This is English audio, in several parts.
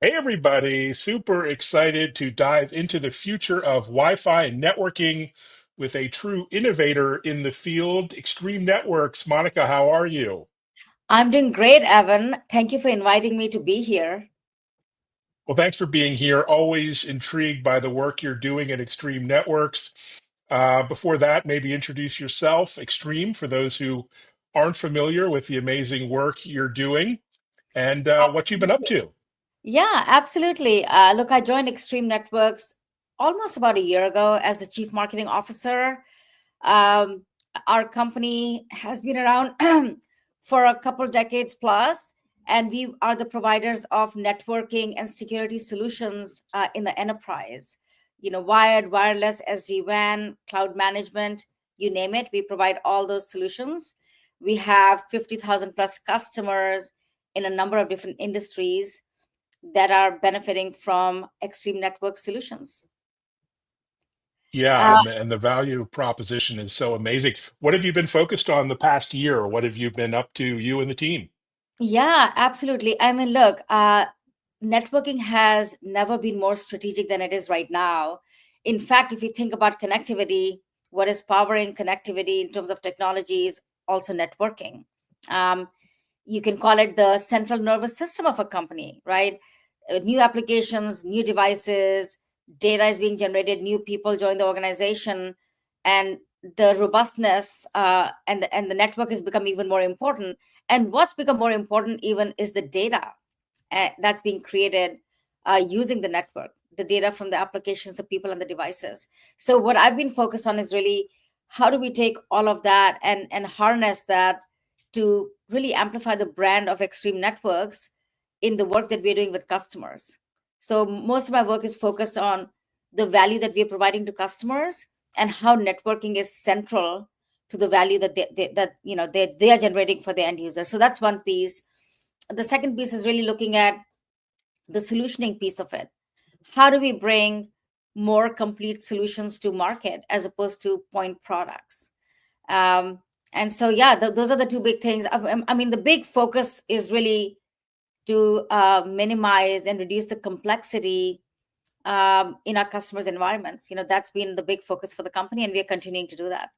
Hey, everybody. Super excited to dive into the future of Wi Fi and networking with a true innovator in the field, Extreme Networks. Monica, how are you? I'm doing great, Evan. Thank you for inviting me to be here. Well, thanks for being here. Always intrigued by the work you're doing at Extreme Networks. Before that, maybe introduce yourself, Extreme, for those who aren't familiar with the amazing work you're doing and what you've been up Absolutely. to. Yeah, absolutely. Look, I joined Extreme Networks almost about a year ago as the Chief Marketing Officer. Um, our company has been around for a couple decades plus, and we are the providers of networking and security solutions in the enterprise. You know, wired, wireless, SD-WAN, cloud management, you name it, we provide all those solutions. We have 50,000 plus customers in a number of different industries that are benefiting from Extreme Network solutions. Yeah, Uh, and the value proposition is so amazing. What have you been focused on the past year? What have you been up to, you and the team? Yeah, absolutely. I mean, look, networking has never been more strategic than it is right now. In fact, if you think about connectivity, what is powering connectivity in terms of technology is also networking. Um, you can call it the central nervous system of a company, right? New applications, new devices, data is being generated, new people join the organization, and the robustness and the network has become even more important. And what's become more important even is the data that's being created using the network, the data from the applications, the people, and the devices. So what I've been focused on is really how do we take all of that and harness that to really amplify the brand of Extreme Networks in the work that we're doing with customers. So most of my work is focused on the value that we're providing to customers and how networking is central to the value that they are generating for the end user. So that's one piece. The second piece is really looking at the solutioning piece of it. How do we bring more complete solutions to market as opposed to point products? um, and so yeah, those are the two big things. I mean, the big focus is really to minimize and reduce the complexity in our customers environments. That's been the big focus for the company, and we are continuing to do that.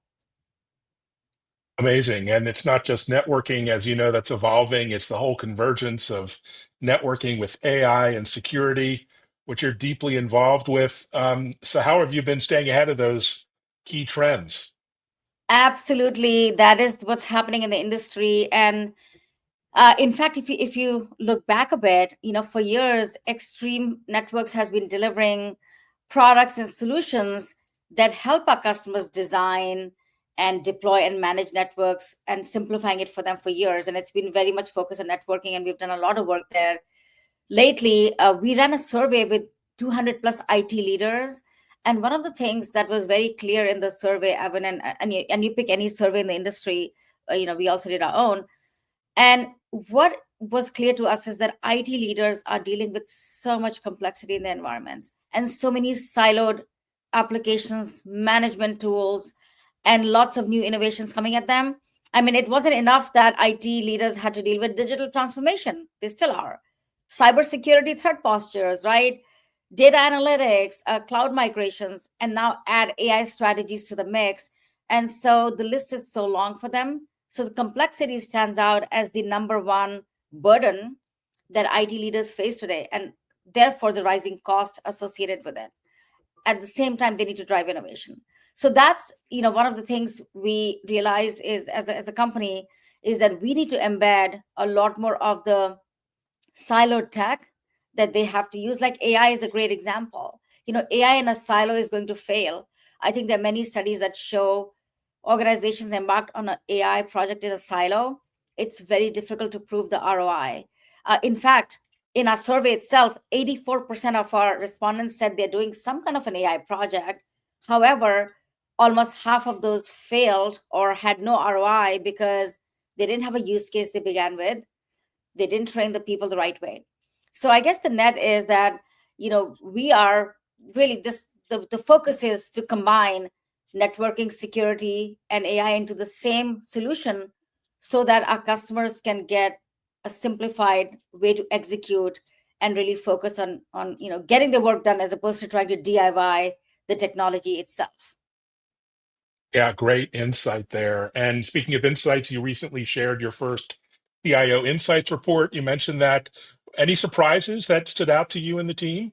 Amazing. And it's not just networking, as you know, that's evolving. It's the whole convergence of networking with AI and security, which you're deeply involved with. So how have you been staying ahead of those key trends? Absolutely, that is what's happening in the industry. And in fact, if you look back a bit, for years, Extreme Networks has been delivering products and solutions that help our customers design and deploy and manage networks and simplifying it for them for years. And it's been very much focused on networking, and we've done a lot of work there. Lately, we ran a survey with 200 plus IT leaders. And one of the things that was very clear in the survey, Evan, and you pick any survey in the industry, we also did our own. And what was clear to us is that IT leaders are dealing with so much complexity in their environments and so many siloed applications, management tools, and lots of new innovations coming at them. I mean, it wasn't enough that IT leaders had to deal with digital transformation. They still are. Cybersecurity threat postures, right? Data analytics, cloud migrations, and now add AI strategies to the mix. And so the list is so long for them. So the complexity stands out as the number one burden that IT leaders face today, and therefore the rising cost associated with it. At the same time, they need to drive innovation. So that's one of the things we realized is as a company is that we need to embed a lot more of the siloed tech that they have to use. Like AI is a great example. AI in a silo is going to fail. I think there are many studies that show organizations embarked on an AI project in a silo, it's very difficult to prove the ROI. In fact, in our survey itself, 84% of our respondents said they're doing some kind of an AI project. However, almost half of those failed or had no ROI because they didn't have a use case they began with. They didn't train the people the right way. So I guess the net is that we are really the focus is to combine networking, security, and AI into the same solution so that our customers can get a simplified way to execute and really focus on getting the work done as opposed to trying to DIY the technology itself. Yeah, great insight there. And speaking of insights, you recently shared your first CIO Insights report. You mentioned that. Any surprises that stood out to you and the team?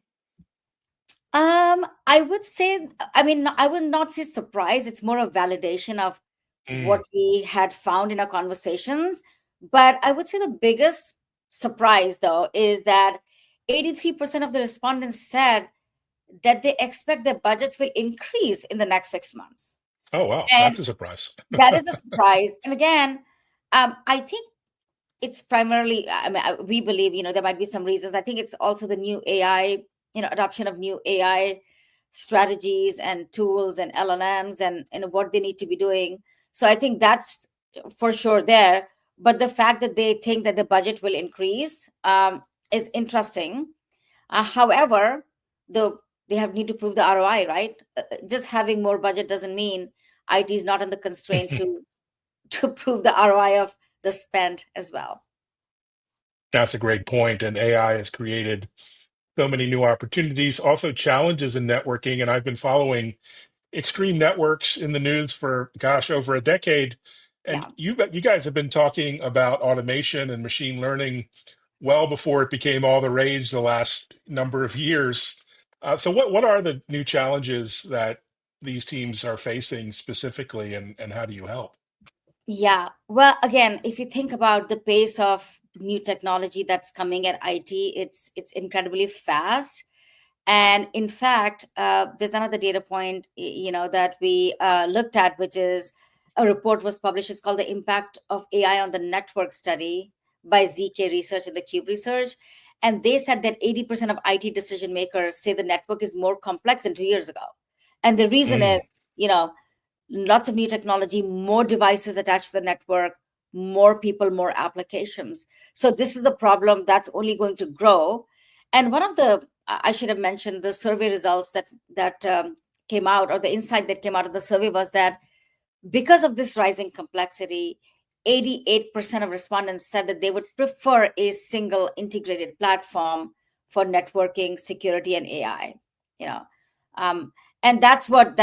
I would say, I mean, I would not say surprise. It's more a validation of what Mm. we had found in our conversations. But I would say the biggest surprise, though, is that 83% of the respondents said that they expect their budgets will increase in the next 6 months. Oh, wow, And that's a surprise. that is a surprise. And again, I think it's primarily, I mean, we believe, there might be some reasons. I think it's also the new AI, adoption of new AI strategies and tools and LLMs and what they need to be doing. So I think that's for sure there. But the fact that they think that the budget will increase is interesting. However, the they have need to prove the ROI, right? Just having more budget doesn't mean IT is not in the constraint to prove the ROI of the spend as well. That's a great point. And AI has created so many new opportunities, also challenges in networking. And I've been following extreme networks in the news for, gosh, over a decade. And Yeah. you guys have been talking about automation and machine learning well before it became all the rage the last number of years. So what are the new challenges that these teams are facing specifically, and how do you help? Yeah. Well, again, if you think about the pace of new technology that's coming at IT, it's incredibly fast. And in fact, there's another data point, that we looked at, which is a report was published. It's called the Impact of AI on the Network Study by ZK Research and the Cube Research. And they said that 80% of IT decision makers say the network is more complex than 2 years ago. And the reason Mm, is, lots of new technology, more devices attached to the network, more people, more applications. So this is the problem that's only going to grow. And one of the, I should have mentioned the survey results that came out, or the insight that came out of the survey was that because of this rising complexity, 88% of respondents said that they would prefer a single integrated platform for networking, security, and AI. You know, um, and that's what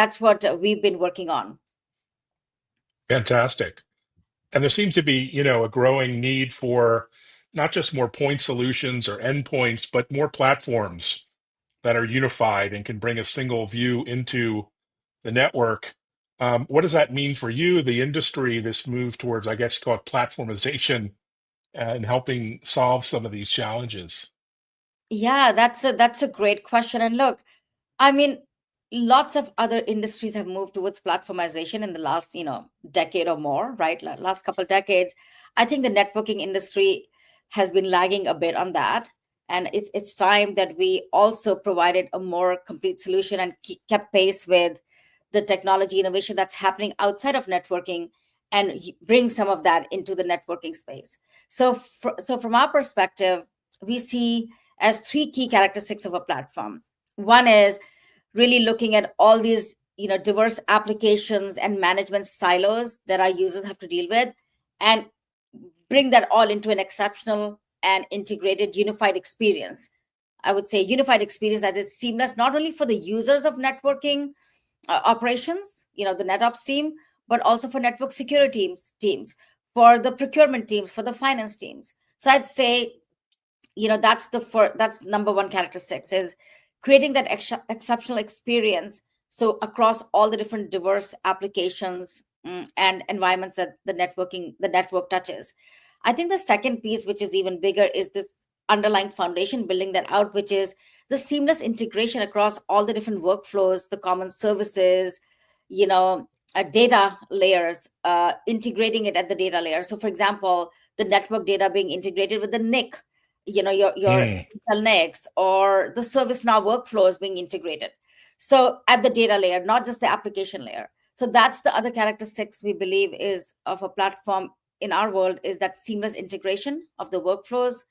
we've been working on. fantastic. And there seems to be, a growing need for not just more point solutions or endpoints, but more platforms that are unified and can bring a single view into the network. What does that mean for you, the industry, this move towards, I guess you call it platformization, and helping solve some of these challenges? Yeah, that's a great question. And look, I mean, lots of other industries have moved towards platformization in the last, decade or more, right? Last couple decades. I think the networking industry has been lagging a bit on that. And it's time that we also provided a more complete solution and kept pace with the technology innovation that's happening outside of networking and bring some of that into the networking space. So from our perspective, we see as three key characteristics of a platform. One is really looking at all these diverse applications and management silos that our users have to deal with, and bring that all into an exceptional and integrated unified experience. I would say unified experience that is seamless not only for the users of networking operations, the NetOps team, but also for network security teams, for the procurement teams, for the finance teams. So I'd say, that's number one characteristics is creating that exceptional experience, so across all the different diverse applications, and environments that the network touches. I think the second piece, which is even bigger, is this underlying foundation, building that out, which is the seamless integration across all the different workflows, the common services, data layers, integrating it at the data layer. So for example, the network data being integrated with the NIC, your Mm, Intel NICs, or the ServiceNow workflows being integrated. So at the data layer, not just the application layer. So that's the other characteristics we believe is of a platform in our world, is that seamless integration of the workflows,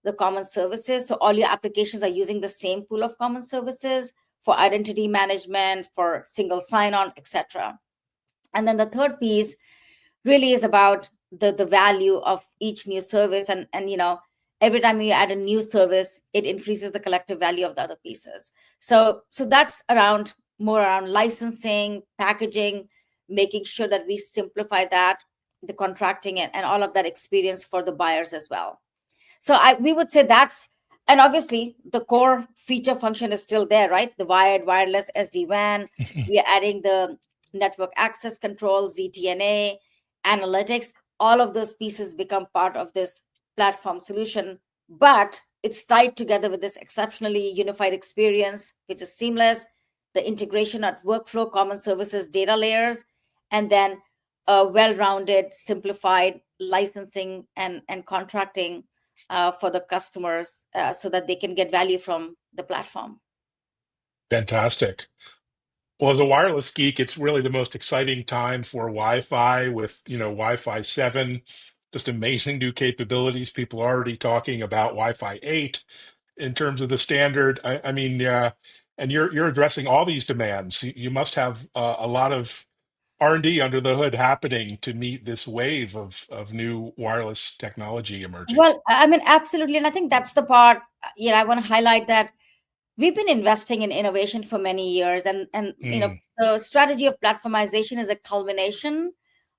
the common services. So all your applications are using the same pool of common services for identity management, for single sign-on, etc. And then the third piece really is about the value of each new service, and every time you add a new service, it increases the collective value of the other pieces. So that's around more around licensing, packaging, making sure that we simplify that, the contracting and all of that experience for the buyers as well. So we would say that's, and obviously the core feature function is still there, right? The wired, wireless, SD-WAN. We are adding the network access control, ZTNA, analytics. All of those pieces become part of this platform solution, but it's tied together with this exceptionally unified experience, which is seamless, the integration of workflow, common services, data layers, and then a well-rounded, simplified licensing and contracting for the customers so that they can get value from the platform. Fantastic. Well, as a wireless geek, it's really the most exciting time for Wi-Fi with, Wi-Fi 7, just amazing new capabilities. People are already talking about Wi-Fi 8 in terms of the standard. I mean, and you're addressing all these demands. You must have a lot of R&D under the hood happening to meet this wave of new wireless technology emerging. Well, I mean, absolutely. And I think that's the part, I want to highlight that we've been investing in innovation for many years. And Mm, the strategy of platformization is a culmination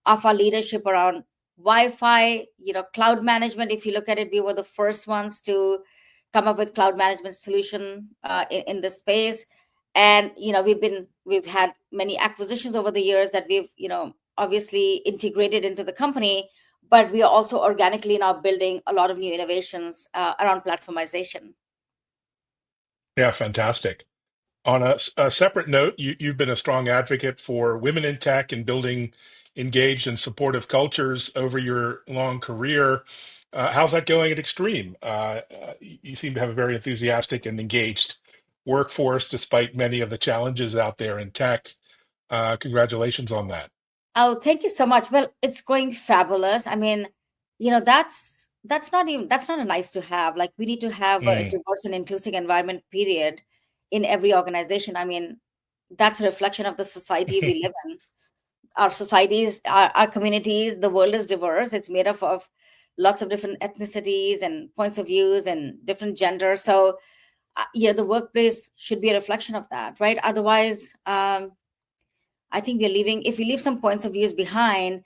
of our leadership around Wi-Fi, cloud management. If you look at it, we were the first ones to come up with cloud management solution in the space. And, we've had many acquisitions over the years that we've, obviously integrated into the company, but we are also organically now building a lot of new innovations around platformization. yeah, fantastic. On a separate note, you've been a strong advocate for women in tech and building engaged and supportive cultures over your long career. How's that going at Extreme? You seem to have a very enthusiastic and engaged workforce despite many of the challenges out there in tech. Congratulations on that. Oh, thank you so much. Well, it's going fabulous. I mean, that's not a nice to have. Like we need to have a Mm. diverse and inclusive environment, period, in every organization. I mean, that's a reflection of the society we live in. Our societies, our communities, the world is diverse. It's made up of lots of different ethnicities and points of views and different genders. So, the workplace should be a reflection of that, right? Otherwise, I think we're leaving, if we leave some points of views behind,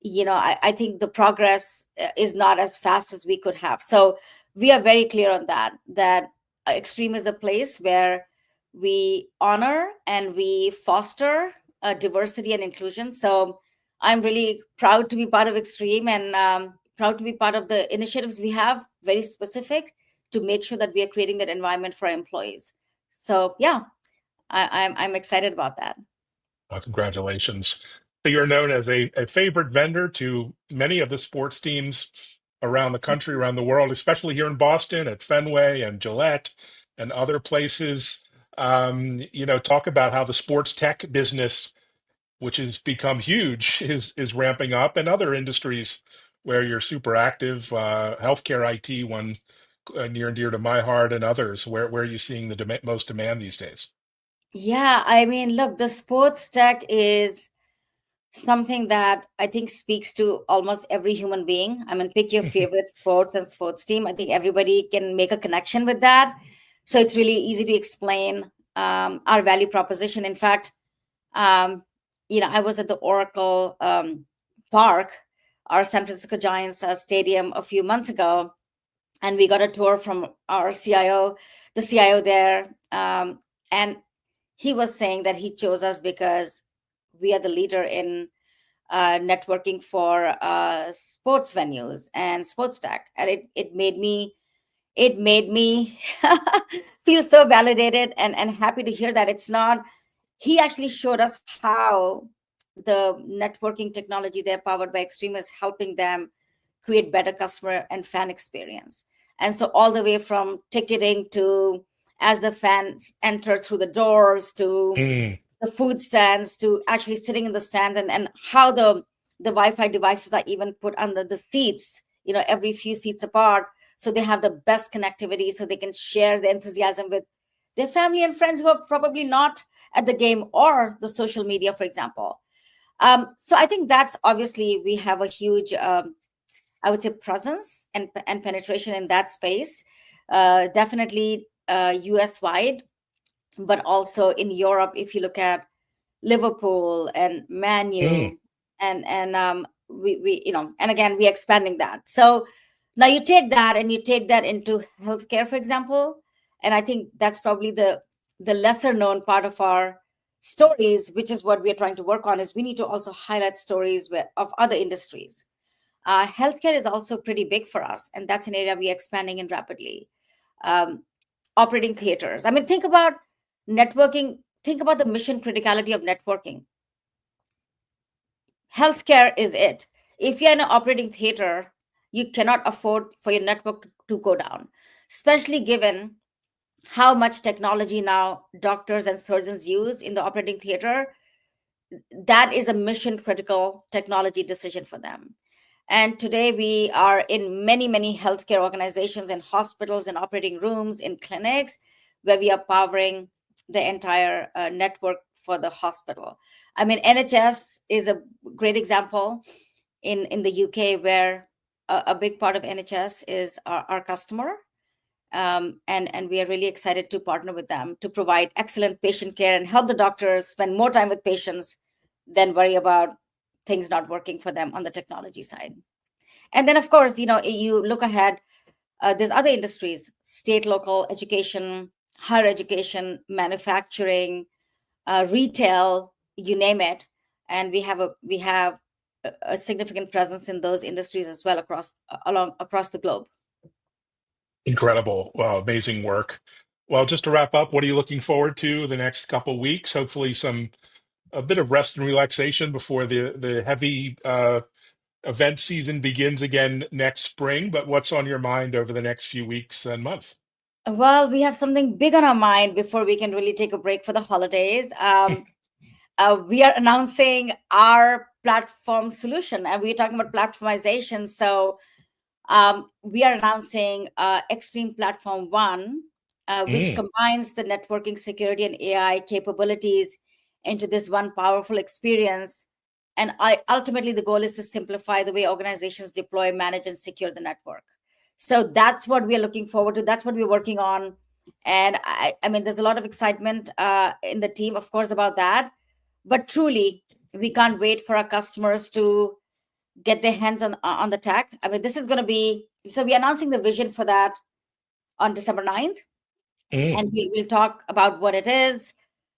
I think the progress is not as fast as we could have. So we are very clear on that Extreme is a place where we honor and we foster diversity and inclusion. So I'm really proud to be part of Extreme and proud to be part of the initiatives we have, very specific to make sure that we are creating that environment for our employees. So yeah, I'm excited about that. Congratulations. So you're known as a favorite vendor to many of the sports teams around the country, around the world, especially here in Boston at Fenway and Gillette and other places. Talk about how the sports tech business, which has become huge, is ramping up, and other industries where you're super active, healthcare IT, one near and dear to my heart, and others. Where are you seeing the most demand these days? Yeah, I mean, look, the sports tech is something that I think speaks to almost every human being. I mean, pick your favorite sports and sports team. I think everybody can make a connection with that. So it's really easy to explain our value proposition. In fact, um, I was at the Oracle Park, our San Francisco Giants stadium a few months ago, and we got a tour from our CIO, the CIO there. And he was saying that he chose us because we are the leader in networking for sports venues and sports tech, and it made me feel so validated and happy to hear that. It's not, he actually showed us how the networking technology they're powered by Extreme is helping them create better customer and fan experience. And so all the way from ticketing to as the fans enter through the doors to Mm, the food stands to actually sitting in the stands, and how the Wi-Fi devices are even put under the seats, every few seats apart, so they have the best connectivity so they can share the enthusiasm with their family and friends who are probably not at the game or the social media, for example. So I think that's obviously we have a huge I would say, presence and penetration in that space. Definitely US wide, but also in Europe. If you look at Liverpool and Mm, Manu, and we and again we're expanding that. So now you take that and you take that into healthcare, for example, and I think that's probably the lesser known part of our stories, which is what we're trying to work on. Is we need to also highlight stories of other industries. Healthcare is also pretty big for us, and that's an area we're expanding in rapidly. Um, Operating theaters. I mean, think about networking. Think about the mission criticality of networking. Healthcare is it. If you're in an operating theater, you cannot afford for your network to go down, especially given how much technology now doctors and surgeons use in the operating theater. That is a mission critical technology decision for them. And today we are in many, many healthcare organizations, in hospitals, in operating rooms, in clinics, where we are powering the entire network for the hospital. I mean, NHS is a great example in the UK, where a big part of NHS is our customer. And we are really excited to partner with them to provide excellent patient care and help the doctors spend more time with patients than worry about things not working for them on the technology side. And then, of course, you look ahead, there's other industries: state, local education, higher education, manufacturing, retail, you name it. And we have a significant presence in those industries as well, across the globe. incredible. Wow, amazing work. Well, just to wrap up, what are you looking forward to the next couple weeks? Hopefully, some a bit of rest and relaxation before the heavy event season begins again next spring. But what's on your mind over the next few weeks and month? Well, we have something big on our mind before we can really take a break for the holidays. We are announcing our platform solution, and we're talking about platformization. So we are announcing Extreme Platform One, which Mm, combines the networking, security, and AI capabilities into this one powerful experience. And ultimately, the goal is to simplify the way organizations deploy, manage, and secure the network. So that's what we are looking forward to. That's what we're working on. And I mean, there's a lot of excitement in the team, of course, about that. But truly, we can't wait for our customers to get their hands on the tech. I mean, this is going to be, so we're announcing the vision for that on December 9th, mm. and we'll talk about what it is,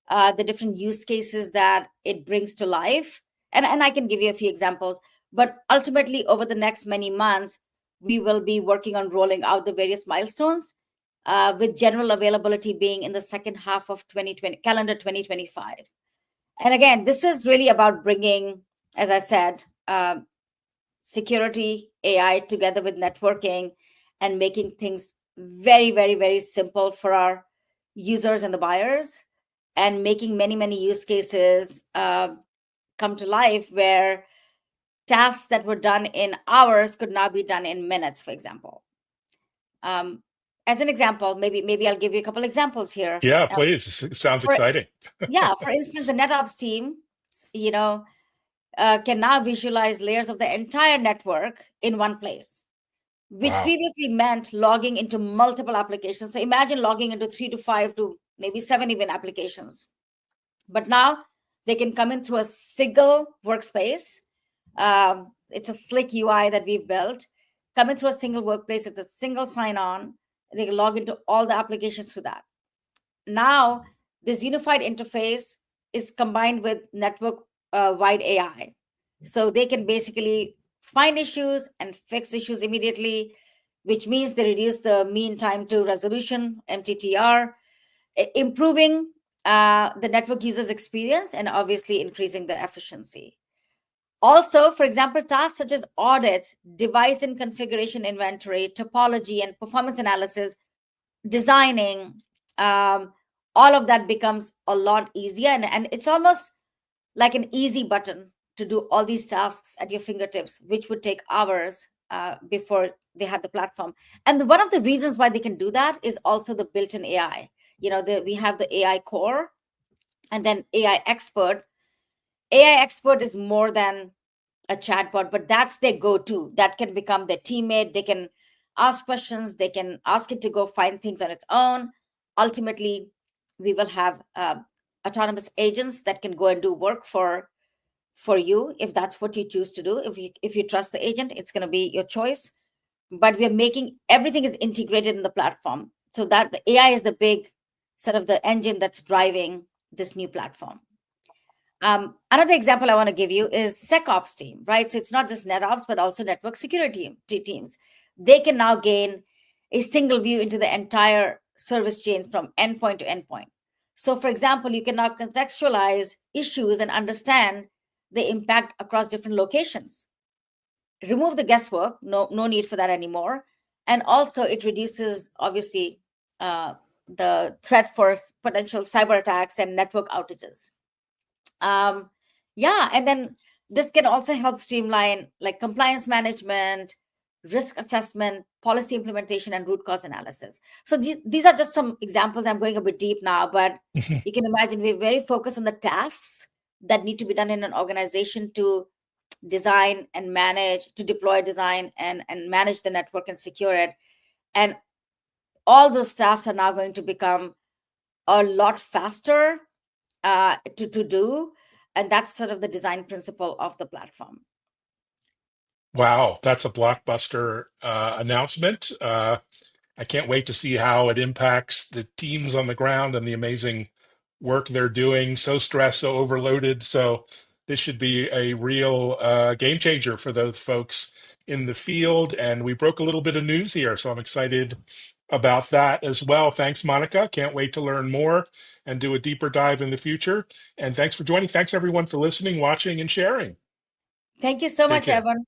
the different use cases that it brings to life. And I can give you a few examples, but ultimately, over the next many months, we will be working on rolling out the various milestones, with general availability being in the second half of 2020, calendar 2025. And again, this is really about bringing, as I said, security, AI together with networking, and making things very, very, very simple for our users and the buyers, and making many, many use cases come to life, where tasks that were done in hours could now be done in minutes, for example. Um, as an example, maybe I'll give you a couple examples here. Yeah, please. It sounds For, exciting. yeah, for instance, the NetOps team, you know, can now visualize layers of the entire network in one place, which Wow. previously meant logging into multiple applications. So imagine logging into 3 to 5 to maybe 7 even applications. But now they can come in through a single workspace. It's a slick UI that we've built. Come in through a single workplace. It's a single sign on. They can log into all the applications through that. Now, this unified interface is combined with network wide AI. So they can basically find issues and fix issues immediately, which means they reduce the mean time to resolution, MTTR, improving the network users' experience, and obviously increasing the efficiency. Also, for example, tasks such as audits, device and configuration inventory, topology, and performance analysis, designing, um, all of that becomes a lot easier. And it's almost like an easy button to do all these tasks at your fingertips, which would take hours before they had the platform. And one of the reasons why they can do that is also the built-in AI. We have the AI core, and then AI expert. AI expert is more than a chatbot, but that's their go-to. That can become their teammate. They can ask questions. They can ask it to go find things on its own. Ultimately, we will have autonomous agents that can go and do work for you if that's what you choose to do. If you trust the agent, it's going to be your choice. But we're making everything is integrated in the platform, so that the AI is the big sort of the engine that's driving this new platform. Another example I want to give you is SecOps team, right? So it's not just NetOps, but also network security teams. They can now gain a single view into the entire service chain from endpoint to endpoint. So, for example, you can now contextualize issues and understand the impact across different locations. Remove the guesswork, no need for that anymore. And also, it reduces, obviously, the threat for potential cyber attacks and network outages. Yeah, and then this can also help streamline like compliance management, risk assessment, policy implementation, and root cause analysis. So these are just some examples. I'm going a bit deep now, but you can imagine we're very focused on the tasks that need to be done in an organization to design and manage, to deploy, design, and manage the network and secure it. And all those tasks are now going to become a lot faster to do. And that's sort of the design principle of the platform. Wow, that's a blockbuster announcement. I can't wait to see how it impacts the teams on the ground and the amazing work they're doing. So stressed, so overloaded. So this should be a real game changer for those folks in the field. And we broke a little bit of news here, so I'm excited about that as well. Thanks, Monica. Can't wait to learn more and do a deeper dive in the future. And thanks for joining. Thanks everyone for listening, watching, and sharing. Thank you so Take much, care. Evan.